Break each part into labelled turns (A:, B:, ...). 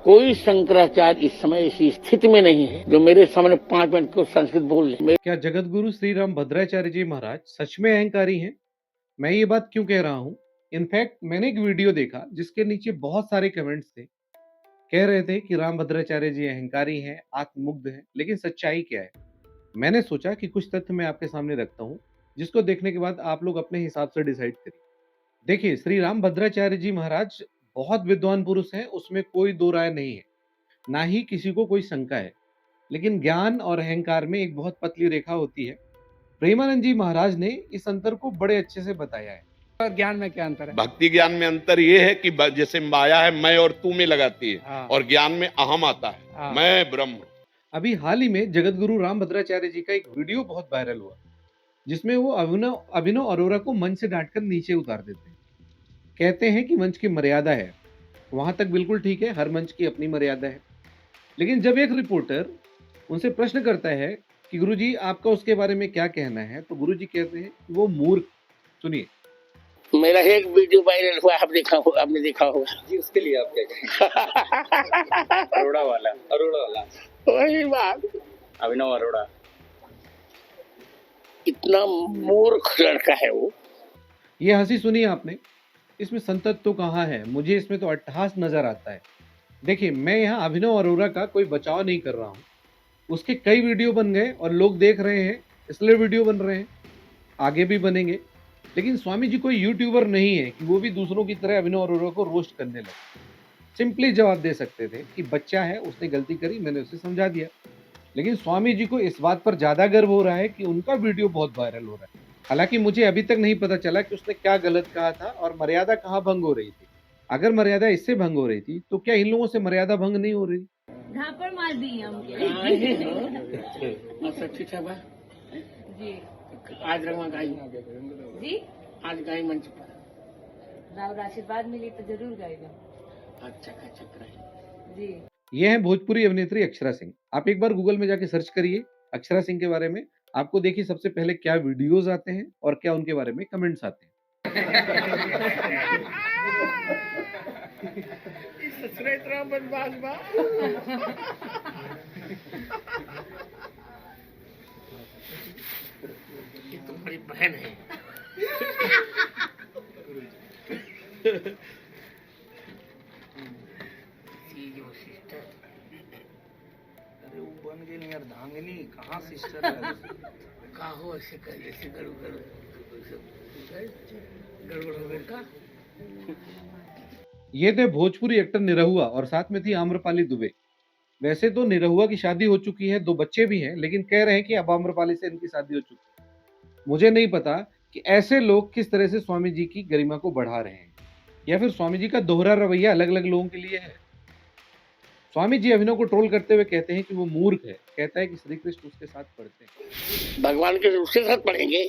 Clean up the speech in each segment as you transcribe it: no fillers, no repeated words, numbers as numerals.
A: कोई शंकराचार्य इस समय ऐसी स्थिति में नहीं है जो मेरे सामने 5 मिनट को संस्कृत बोल ले।
B: क्या जगत गुरु श्री राम भद्राचार्य जी महाराज सच में अहंकारी हैं? मैं ये बात क्यों कह रहा हूँ? इनफैक्ट मैंने एक वीडियो देखा जिसके नीचे बहुत सारे कमेंट्स थे। कह रहे थे कि राम भद्राचार्य जी अहंकारी हैं, आत्ममुग्ध हैं, लेकिन सच्चाई क्या है? मैंने सोचा कि कुछ तथ्य मैं आपके सामने रखता हूँ, जिसको देखने के बाद आप लोग अपने हिसाब से डिसाइड करिए। देखिए, श्री राम भद्राचार्य जी महाराज बहुत विद्वान पुरुष हैं, उसमें कोई दो राय नहीं है, ना ही किसी को कोई शंका है। लेकिन ज्ञान और अहंकार में एक बहुत पतली रेखा होती है। प्रेमानंद जी महाराज ने इस अंतर को बड़े अच्छे से बताया है।
C: ज्ञान में क्या अंतर है?
D: भक्ति ज्ञान में अंतर ये है कि जैसे माया है मैं और तू में लगाती है,
C: हाँ।
D: और ज्ञान में अहम आता है,
C: हाँ।
D: मैं ब्रह्म।
B: अभी हाल ही में जगत गुरु राम भद्राचार्य जी का एक वीडियो बहुत वायरल हुआ, जिसमें वो अभिनव अभिनव अरोरा को मंच से डांटकर नीचे उतार देते हैं। कहते हैं कि मंच की मर्यादा है। वहां तक बिल्कुल ठीक है, हर मंच की अपनी मर्यादा है। लेकिन जब एक रिपोर्टर उनसे प्रश्न करता है कि गुरुजी आपका उसके बारे में क्या कहना है, तो गुरुजी कहते हैं कि वो मूर्ख। सुनिए।
A: मेरा एक वीडियो वायरल हुआ, आपने देखा होगा
E: जी, उसके लिए आप क्या कहेंगे? अरोड़ा वाला
A: वही बात।
E: अभिनव अरोड़ा
A: इतना मूर्ख लड़का है वो।
B: ये हंसी सुनी आपने? इसमें संतत तो कहाँ है? मुझे इसमें तो अट्टहास नजर आता है। देखिए, मैं यहाँ अभिनव अरोरा का कोई बचाव नहीं कर रहा हूँ। उसके कई वीडियो बन गए और लोग देख रहे हैं, इसलिए वीडियो बन रहे हैं, आगे भी बनेंगे। लेकिन स्वामी जी कोई यूट्यूबर नहीं है कि वो भी दूसरों की तरह अभिनव अरोरा को रोस्ट करने लगे। सिंपली जवाब दे सकते थे कि बच्चा है, उसने गलती करी, मैंने उसे समझा दिया। लेकिन स्वामी जी को इस बात पर ज्यादा गर्व हो रहा है कि उनका वीडियो बहुत वायरल हो रहा है। हालांकि मुझे अभी तक नहीं पता चला कि उसने क्या गलत कहा था और मर्यादा कहाँ भंग हो रही थी। अगर मर्यादा इससे भंग हो रही थी तो क्या इन लोगों से मर्यादा भंग नहीं हो रही?
F: झापड़ मार दी हमके।
A: अच्छा ठीक है बा।
F: जी
A: आज रंगवा गाई
F: जी,
A: आज गाई मंच पर।
F: राव आशीर्वाद मिली तो जरूर गाएगा।
A: अच्छा
F: जी
B: ये है भोजपुरी अभिनेत्री अक्षरा सिंह। आप एक बार गूगल में जाके सर्च करिए अक्षरा सिंह के बारे में। आपको देखिए सबसे पहले क्या वीडियोस आते हैं और क्या उनके बारे में कमेंट्स आते हैं।
A: ससुरे इतना बदमाश बा। ये तो बड़ी बहन है। सिस्टर,
E: अरे वो बन गई यार धांगनी, कहाँ सिस्टर है?
A: काहो ऐसे कर, ऐसे गड़बड़ हो गई का।
B: ये थे भोजपुरी एक्टर निरहुआ और साथ में थी आम्रपाली दुबे। वैसे तो निरहुआ की शादी हो चुकी है, 2 बच्चे भी हैं, लेकिन कह रहे हैं कि अब आम्रपाली से इनकी शादी हो चुकी है। मुझे नहीं पता कि ऐसे लोग किस तरह से स्वामी जी की गरिमा को बढ़ा रहे हैं, या फिर स्वामी जी का दोहरा रवैया अलग अलग लोगों के लिए है। स्वामी जी अभिनव को ट्रोल करते हुए कहते हैं कि वो मूर्ख है। कहता है कि श्री कृष्ण उसके साथ पढ़ते हैं।
A: भगवान के उसके साथ पढ़ेंगे।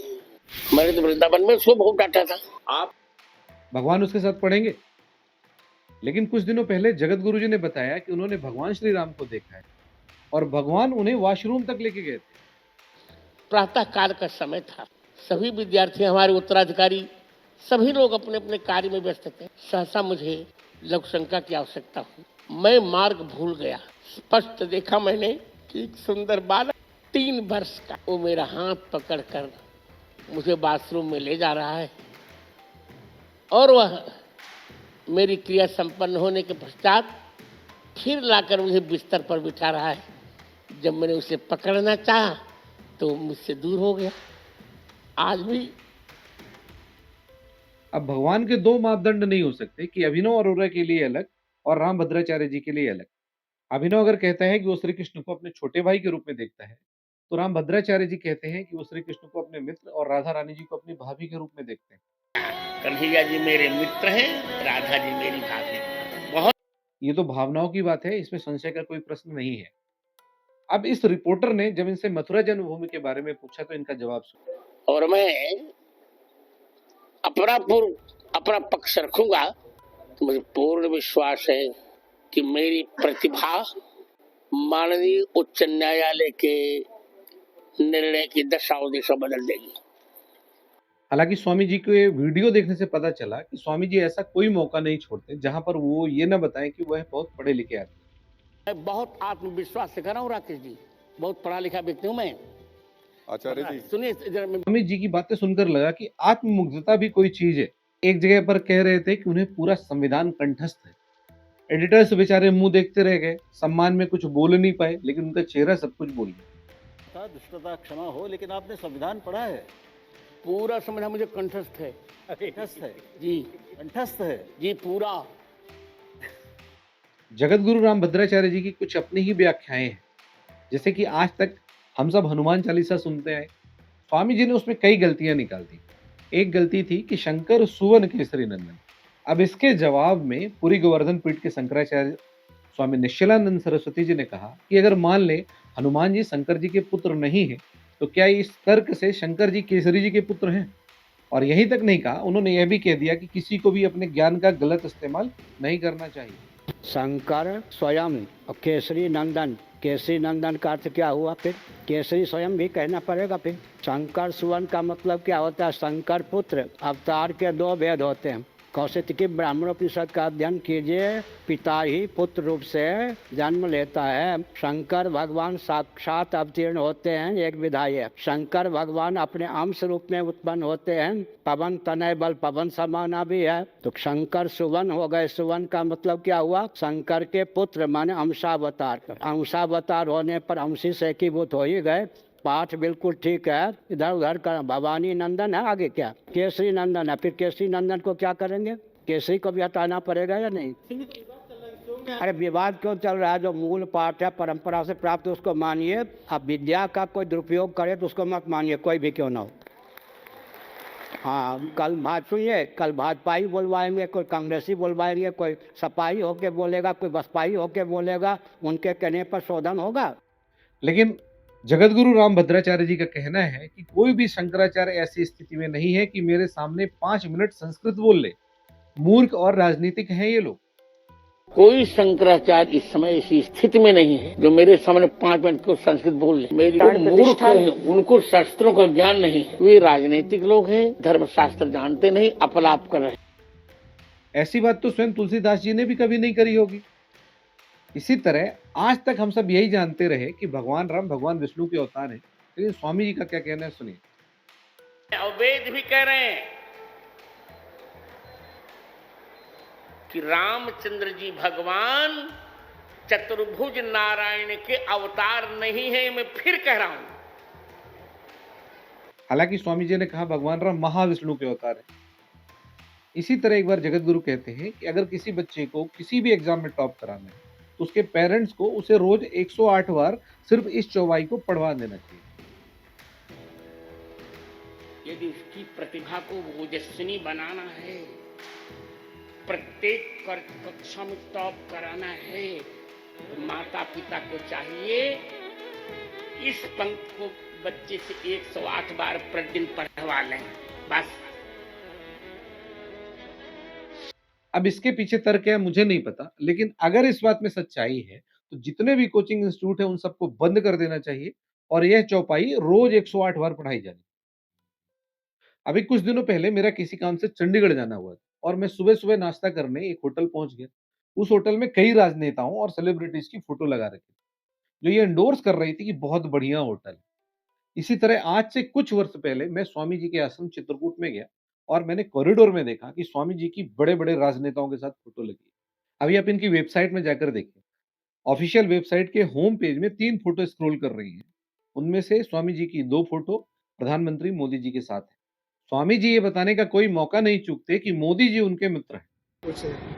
A: मैंने तो वृंदावन में उसको बहुत डांटा था।
E: आप
B: भगवान उसके साथ पढ़ेंगे। लेकिन कुछ दिनों पहले जगत गुरु जी ने बताया कि उन्होंने भगवान श्री राम को देखा है और भगवान उन्हें वॉशरूम तक लेके गए थे।
A: प्रातः काल का समय था। सभी विद्यार्थी, हमारे उत्तराधिकारी, सभी लोग अपने अपने कार्य में व्यस्त थे। सहसा मुझे लघु शंका की आवश्यकता हुई। मैं मार्ग भूल गया। स्पष्ट देखा मैंने कि एक सुंदर बालक 3 वर्ष का, वो मेरा हाथ पकड़कर मुझे बाथरूम में ले जा रहा है और वह मेरी क्रिया संपन्न होने के पश्चात फिर लाकर मुझे बिस्तर पर बिठा रहा है। जब मैंने उसे पकड़ना चाहा तो मुझसे दूर हो गया। आज भी
B: अब भगवान के 2 मापदंड नहीं हो सकते कि अभिनव अरोरा के लिए अलग और राम भद्राचार्य जी के लिए अलग। अभिनव अगर कहता है कि वो श्री कृष्ण को अपने छोटे भाई के रूप में देखता है, तो राम भद्राचार्य जी कहते हैं कि वो श्री कृष्ण को अपने मित्र और राधा रानी जी को अपनी भाभी के रूप में देखते हैं।
A: कन्हैया जी मेरे मित्र हैं, राधा जी मेरी भाभी। बहुत
B: ये तो भावनाओं की बात है, इसमें संशय का कोई प्रश्न नहीं है। अब इस रिपोर्टर ने जब इनसे मथुरा जन्मभूमि के बारे में पूछा तो इनका जवाब सुनो।
A: और मैं अपना पक्ष रखूंगा तो मुझे पूर्ण विश्वास है कि मेरी प्रतिभा माननीय उच्च न्यायालय के निर्णय की दशा दिशा बदल देगी।
B: हालांकि स्वामी जी के वीडियो देखने से पता चला कि स्वामी जी ऐसा कोई मौका नहीं छोड़ते जहां पर वो ये ना बताएं कि वह बहुत पढ़े लिखे आदमी।
A: मैं बहुत आत्मविश्वास से कर रहा हूँ राकेश जी, बहुत पढ़ा लिखा व्यक्ति हूँ मैं।
D: आचार्य जी
A: सुनिए जरा मैं
B: स्वामी जी की बातें सुनकर लगा कि आत्ममुग्धता भी कोई चीज है। एक जगह पर कह रहे थे कि उन्हें पूरा संविधान कंठस्थ है। एडिटर्स बेचारे मुंह देखते रह गए, सम्मान में कुछ बोल नहीं पाए, लेकिन उनका चेहरा सब कुछ बोल गया।
C: दुष्टता क्षमा हो, लेकिन आपने संविधान पढ़ा है?
A: पूरा संविधान मुझे कंठस्थ है
C: कंठस्थ है
A: जी,
C: कंठस्थ है।
A: जी पूरा।
B: जगत गुरु राम भद्राचार्य जी की कुछ अपनी ही व्याख्याएं हैं। जैसे कि आज तक हम सब हनुमान चालीसा सुनते आए, स्वामी जी ने उसमें कई गलतियां निकाल दी। एक गलती थी कि शंकर सुवन केसरी नंदन। अब इसके जवाब में पुरी गोवर्धन पीठ के शंकराचार्य स्वामी निश्चलानंद सरस्वती जी ने कहा कि अगर मान ले हनुमान जी शंकर जी के पुत्र नहीं है, तो क्या इस तर्क से शंकर जी केसरी जी के पुत्र हैं? और यही तक नहीं कहा, उन्होंने यह भी कह दिया कि किसी को भी अपने ज्ञान का गलत इस्तेमाल नहीं करना चाहिए।
C: शंकर स्वयं और केसरी नंदन, केसरी नंदन का अर्थ क्या हुआ? फिर केसरी स्वयं भी कहना पड़ेगा। फिर शंकर सुवन का मतलब क्या होता है? शंकर पुत्र। अवतार के दो भेद होते हैं। कौशिकी ब्राह्मणोपनिषद का अध्ययन कीजिए। पिता ही पुत्र रूप से जन्म लेता है। शंकर भगवान साक्षात अवतीर्ण होते हैं, एक विधायक। शंकर भगवान अपने अंश रूप में उत्पन्न होते हैं। पवन तनय बल पवन समाना भी है। तो शंकर सुवन हो गए। सुवन का मतलब क्या हुआ? शंकर के पुत्र माने अंशावतार। अंशावतार होने पर अंशी से एकीभूत हो ही गए। पाठ बिल्कुल ठीक है। इधर उधर का भवानी नंदन है, आगे क्या? केसरी नंदन है। फिर केसरी नंदन को क्या करेंगे? केसरी को भी हटाना पड़ेगा या नहीं? अरे विवाद क्यों चल रहा है? जो मूल पाठ है परंपरा से प्राप्त उसको मानिए। अब विद्या का कोई दुरुपयोग करे तो उसको मत मानिए, कोई भी क्यों ना हो। हाँ, कल सुनिए, कल भाजपाई बोलवाएंगे, कोई कांग्रेसी बोलवाएंगे, कोई सपाई होके बोलेगा, कोई बसपाई होके बोलेगा। उनके कहने पर शोधन होगा।
B: लेकिन जगत गुरु राम भद्राचार्य जी का कहना है कि कोई भी शंकराचार्य ऐसी स्थिति में नहीं है कि मेरे सामने 5 मिनट संस्कृत बोल ले। मूर्ख और राजनीतिक हैं ये लोग।
A: कोई शंकराचार्य इस समय ऐसी स्थिति में नहीं है जो मेरे सामने 5 मिनट को संस्कृत बोल ले। मेरे जो मूर्ख हैं, उनको शास्त्रों का ज्ञान नहीं है। वे राजनीतिक लोग हैं, धर्मशास्त्र जानते नहीं, अपलाप कर रहे हैं।
B: ऐसी बात तो स्वयं तुलसीदास जी ने भी कभी नहीं करी होगी। इसी तरह आज तक हम सब यही जानते रहे कि भगवान राम भगवान विष्णु के अवतार हैं। लेकिन स्वामी जी का क्या कहना है, सुनिए।
A: और वेद भी कह रहे हैं कि रामचंद्र जी भगवान चतुर्भुज नारायण के अवतार नहीं है। मैं फिर कह रहा हूं।
B: हालांकि स्वामी जी ने कहा भगवान राम महाविष्णु के अवतार है। इसी तरह एक बार जगत गुरु कहते हैं कि अगर किसी बच्चे को किसी भी एग्जाम में टॉप कराना है तो उसके पेरेंट्स को उसे रोज 108 बार सिर्फ इस चौपाई को पढ़वा देना चाहिए।
A: यदि उसकी प्रतिभा को ओजस्विनी बनाना है, प्रत्येक कक्षा में टॉप कराना है, तो माता पिता को चाहिए इस पंक्ति को बच्चे से 108 बार प्रतिदिन पढ़वा लें। बस।
B: अब इसके पीछे तर्क क्या है मुझे नहीं पता, लेकिन अगर इस बात में सच्चाई है तो जितने भी कोचिंग इंस्टीट्यूट है उन सबको बंद कर देना चाहिए और यह चौपाई रोज 108 बार पढ़ाई जानी। अभी कुछ दिनों पहले मेरा किसी काम से चंडीगढ़ जाना हुआ था और मैं सुबह सुबह नाश्ता करने एक होटल पहुंच गया। उस होटल में कई राजनेताओं और सेलिब्रिटीज की फोटो लगा रखी जो ये एंडोर्स कर रही थी कि बहुत बढ़िया होटल है। इसी तरह आज से कुछ वर्ष पहले मैं स्वामी जी के आश्रम चित्रकूट में गया और मैंने कॉरिडोर में देखा कि स्वामी जी की बड़े बड़े राजनेताओं के साथ फोटो लगी है। अभी आप इनकी वेबसाइट में जाकर देखिए। ऑफिशियल वेबसाइट के होम पेज में 3 फोटो स्क्रॉल कर रही हैं। उनमें से स्वामी जी की 2 फोटो प्रधानमंत्री मोदी जी के साथ है। स्वामी जी ये बताने का कोई मौका नहीं चूकते कि मोदी जी उनके मित्र हैं।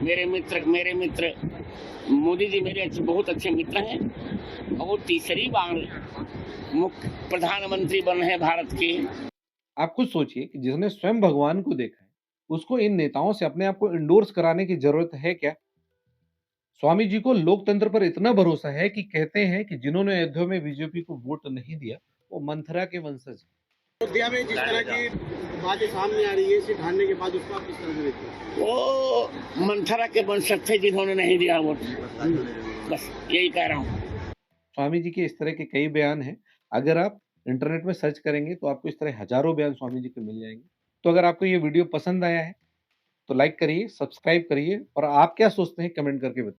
A: मेरे मित्र मोदी जी मेरे बहुत अच्छे मित्र हैं और तीसरी बार मुख्य प्रधानमंत्री बने हैं भारत के।
B: आप खुद सोचिए कि जिसने स्वयं भगवान को देखा है उसको इन नेताओं से अपने आप को इंडोर्स कराने की जरूरत है क्या? स्वामी जी को लोकतंत्र पर इतना भरोसा है कि कहते हैं कि जिन्होंने अयोध्या में बीजेपी को वोट नहीं दिया वो मंथरा के वंशज हैं।
G: अयोध्या में जिस तरह की बातें सामने आ रही है सीट हारने के बाद, उसको आप किस तरह से देखते हैं?
A: वो मंथरा के वंशज थे जिन्होंने नहीं दिया वोट। बस यही कह रहा हूँ।
B: स्वामी जी के इस तरह के कई बयान हैं। अगर आप इंटरनेट में सर्च करेंगे तो आपको इस तरह हजारों बयान स्वामी जी के मिल जाएंगे। तो अगर आपको ये वीडियो पसंद आया है तो लाइक करिए, सब्सक्राइब करिए और आप क्या सोचते हैं कमेंट करके बताइए।